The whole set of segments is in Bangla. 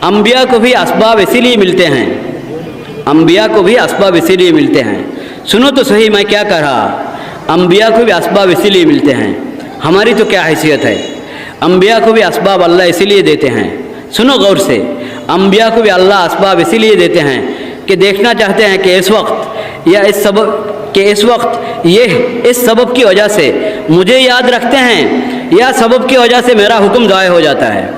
अम्बिया को भी असबाब इसीलिए मिलते हैं, अम्बिया को भी असबाब इसीलिए मिलते हैं। सुनो तो सही मैं क्या कह रहा, अम्बिया को भी असबाब इसीलिए मिलते हैं, हमारी तो क्या हैसियत है। अम्बिया को भी असबाब अल्लाह इसीलिए देते हैं, सुनो गौर से, अम्बिया को भी अल्लाह असबाब इसीलिए देते हैं कि देखना चाहते हैं कि इस वक्त या इस सबब कि इस वक्त ये इस सबब की वजह से मुझे याद रखते हैं या सबब की वजह से मेरा हुक्म ज़ाय हो जाता है।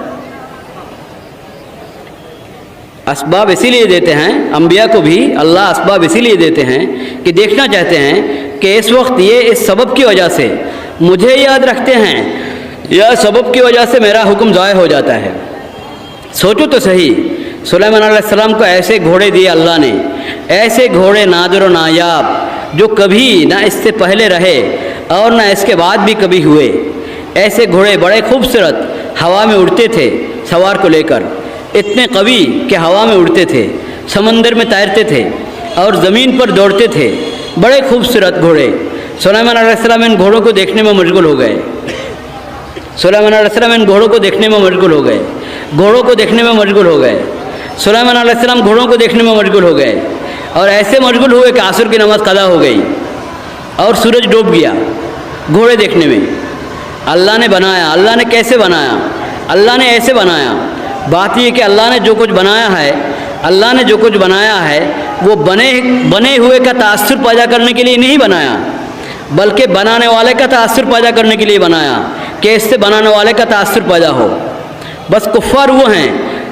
असबाब इसीलिए देते हैं, अम्बिया को भी अल्लाह असबाब इसीलिए देते हैं कि देखना चाहते हैं कि इस वक्त ये इस सबब की वजह से मुझे याद रखते हैं या सबब की वजह से मेरा हुक्म ज़ाय हो जाता है। सोचो तो सही, सुलेमान अलैहिस्सलाम को ऐसे घोड़े दिए अल्लाह ने, ऐसे घोड़े नादिर व नायाब जो कभी ना इससे पहले रहे और ना इसके बाद भी कभी हुए। ऐसे घोड़े बड़े खूबसूरत हवा में उड़ते थे सवार को लेकर, इतने कवी कि हवा में उड़ते थे, समंदर में तैरते थे और ज़मीन पर दौड़ते थे, बड़े खूबसूरत घोड़े। सुलेमान अलैहिस्सलाम इन घोड़ों को देखने में मशगूल हो गए, सुलेमान अलैहिस्सलाम इन घोड़ों को देखने में मशगूल हो गए, घोड़ों को देखने में मशगूल हो गए, सुलेमान अलैहिस्सलाम घोड़ों को देखने में मशगूल हो गए और ऐसे मशगूल हुए कि असर की नमाज कदा हो गई और सूरज डूब गया घोड़े देखने में। अल्लाह ने बनाया, अल्लाह ने कैसे बनाया, अल्लाह ने ऐसे बनाया। बात यह कि अल्लाह ने जो कुछ बनाया है, अल्लाह ने जो कुछ बनाया है वो बने हुए का तासुर पैदा करने के लिए नहीं बनाया, बल्कि बनाने वाले का तासुर पैदा करने के लिए बनाया कि इससे बनाने वाले का तासुर पैदा हो। बस कुफ़ार वो हैं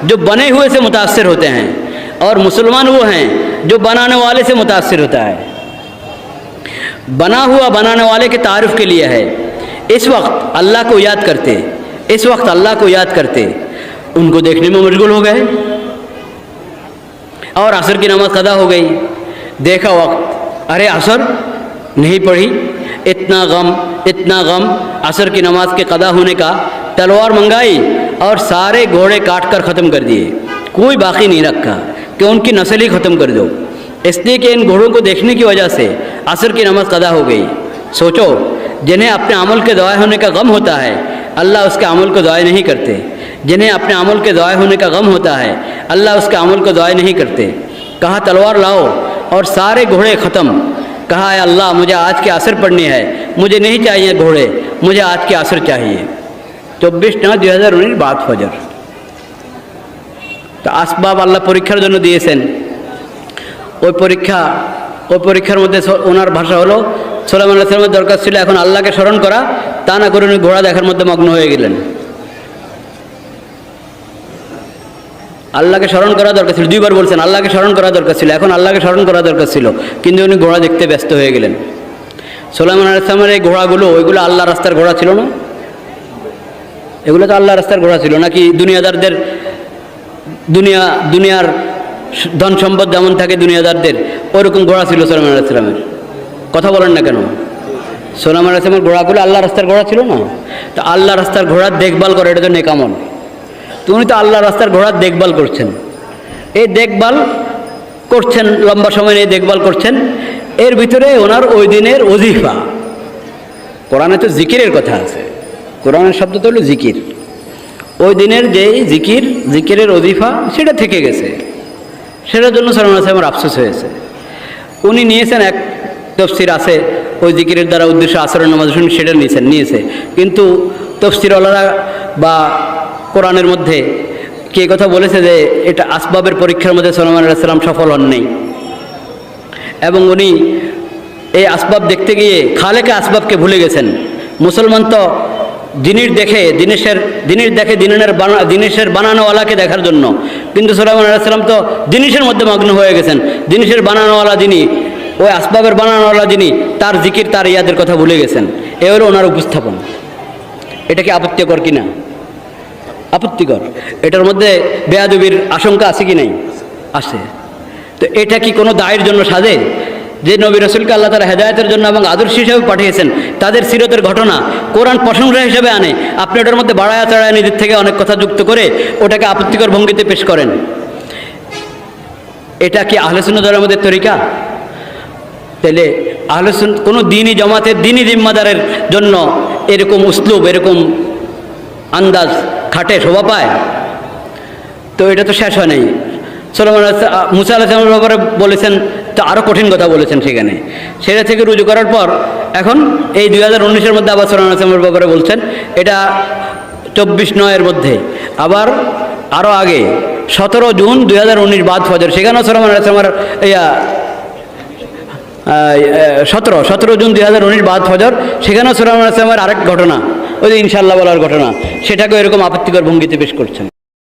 जो बने हुए से मुतासिर होते हैं और मुसलमान वो हैं जो बनाने वाले से मुतासिर होता है। बना हुआ बनाने वाले के तारुफ के लिए है। इस वक्त अल्लाह को याद करते, इस वक्त अल्लाह को याद करते, उनको देखने में मशगूल हो गए और असर की नमाज कदा हो गई। देखा वक्त, अरे असर नहीं पढ़ी, इतना गम असर की नमाज के कदा होने का। तलवार मंगाई और सारे घोड़े काट कर ख़त्म कर दिए, कोई बाकी नहीं रखा कि उनकी नस्ल ही ख़त्म कर दो, इसलिए कि इन घोड़ों को देखने की वजह से असर की नमाज कदा हो गई। सोचो, जिन्हें अपने अमल के ज़ाय होने का गम होता है अल्लाह उसके अमल को ज़ाय नहीं करते, जिन्हें अपने अमल के ज़ाय होने का गम होता है अल्लाह उसके अमल को ज़ाय नहीं करते। कहा तलवार लाओ और सारे घोड़े ख़त्म। कहा है अल्लाह मुझे आज के असर पढ़नी है, मुझे नहीं चाहिए घोड़े, मुझे आज के असर चाहिए। 24/9/2019 বাদ ফজর। তো আসবাব আল্লাহ পরীক্ষার জন্য দিয়েছেন। ওই পরীক্ষার মধ্যে ওনার ভাষা হলো সুলাইমান আলাইহিস সালামের দরকার ছিল এখন আল্লাহকে স্মরণ করা, তা না করে উনি ঘোড়া দেখার মধ্যে মগ্ন হয়ে গেলেন। আল্লাহকে স্মরণ করা দরকার ছিল, দুইবার বলছেন আল্লাহকে স্মরণ করা দরকার ছিল, এখন আল্লাহকে স্মরণ করা দরকার ছিল, কিন্তু উনি ঘোড়া দেখতে ব্যস্ত হয়ে গেলেন। সুলাইমান আলাইহিস সালামের এই ঘোড়াগুলো ওইগুলো আল্লাহ রাস্তার ঘোড়া ছিল না? এগুলো তো আল্লাহ রাস্তার ঘোড়া ছিল নাকি দুনিয়াদারদের? দুনিয়ার ধন সম্পদ যেমন থাকে দুনিয়াদারদের, ওরকম ঘোড়া ছিল সুলাইমান আলাইহিস সালামের। কথা বলেন না কেন? সুলাইমান আলাইহিস সালামের ঘোড়াগুলো আল্লাহ রাস্তার ঘোড়া ছিল না? তো আল্লাহ রাস্তার ঘোড়ার দেখভাল করে, এটা তো নেক আমল। তুমি তো আল্লাহ রাস্তার ঘোড়ার দেখভাল করছেন, এই দেখভাল করছেন, লম্বা সময় নিয়ে দেখভাল করছেন। এর ভিতরে ওনার ওই দিনের ওজিফা, কোরআনে তো জিকিরের কথা আছে, কোরআনের শব্দ তো হলো জিকির। ওই দিনের যেই জিকিরের ওজিফা সেটা থেকে গেছে, সেটার জন্য সুলাইমান আলাইহিস সালামের আফসোস হয়েছে। উনি নিয়েছেন, এক তফসির আছে ওই জিকিরের দ্বারা উদ্দেশ্য আসরের নামাজ শুনি, সেটা নিয়েছে। কিন্তু তফসিরওয়ালারা বা কোরআনের মধ্যে কে কথা বলেছে যে এটা আসবাবের পরীক্ষার মধ্যে সুলাইমান আলাইহিস সালাম সফল হন নাই, এবং উনি এই আসবাব দেখতে গিয়ে খালেকা আসবাবকে ভুলে গেছেন। মুসলমান তো জিনিস দেখে জিনিসের বানানোওয়ালাকে দেখার জন্য, কিন্তু সুলাইমান আলাইহিস সালাম তো জিনিসের মধ্যে মগ্ন হয়ে গেছেন। জিনিসের বানানোওয়ালা যিনি, ওই আসবাবের বানানোওয়ালা যিনি, তার জিকির তার ইয়াদের কথা ভুলে গেছেন। এ হলো ওনার উপস্থাপন। এটা কি আপত্তিকর কিনা? আপত্তিকর। এটার মধ্যে বেয়াদবির আশঙ্কা আছে কি নাই? আছে। তো এটা কি কোনো দায়ের জন্য সাজে? যে নবী রাসূলকে আল্লাহ তাআলা হেদায়েতের জন্য এবং আদর্শ হিসেবে পাঠিয়েছেন, তাদের সিরতের ঘটনা কোরআন প্রশংসা হিসেবে আনে, আপনি ওটার মধ্যে বাড়ায়া চড়ায় নিজের থেকে অনেক কথা যুক্ত করে ওটাকে আপত্তিকর ভঙ্গিতে পেশ করেন। এটা কি আহলে সুন্নাত ওয়াল জামাতের তরিকা? তাহলে আহলে সুন্নাত কোনো দ্বীনি জামাতের দ্বীনি জিম্মাদারের জন্য এরকম উসলুব, এরকম আন্দাজ খাটে, শোভা পায়? তো এটা তো শেষ হয় নাই। সুলাইমান মুসা আলাইহিসসালামের ব্যাপারে বলেছেন, তো আরও কঠিন কথা বলেছেন সেখানে। সেটা থেকে রুজু করার পর এখন এই 2019-এর মধ্যে আবার সুলাইমান আলাইহিসসালামের ব্যাপারে বলছেন, এটা 24/9-এর মধ্যে। আবার আরও আগে 17 জুন 2019 বাদ ফজর, সেখানেও সুলাইমান আলাইহিসসালামের 17 জুন 2019 বাদ ফজর, সেখানেও সুলাইমান আলাইহিসসালামের আরেক ঘটনা, ওই যে ইনশাআল্লাহ বলার ঘটনা, সেটাকেও এরকম আপত্তিকর ভঙ্গিতে পেশ করছেন।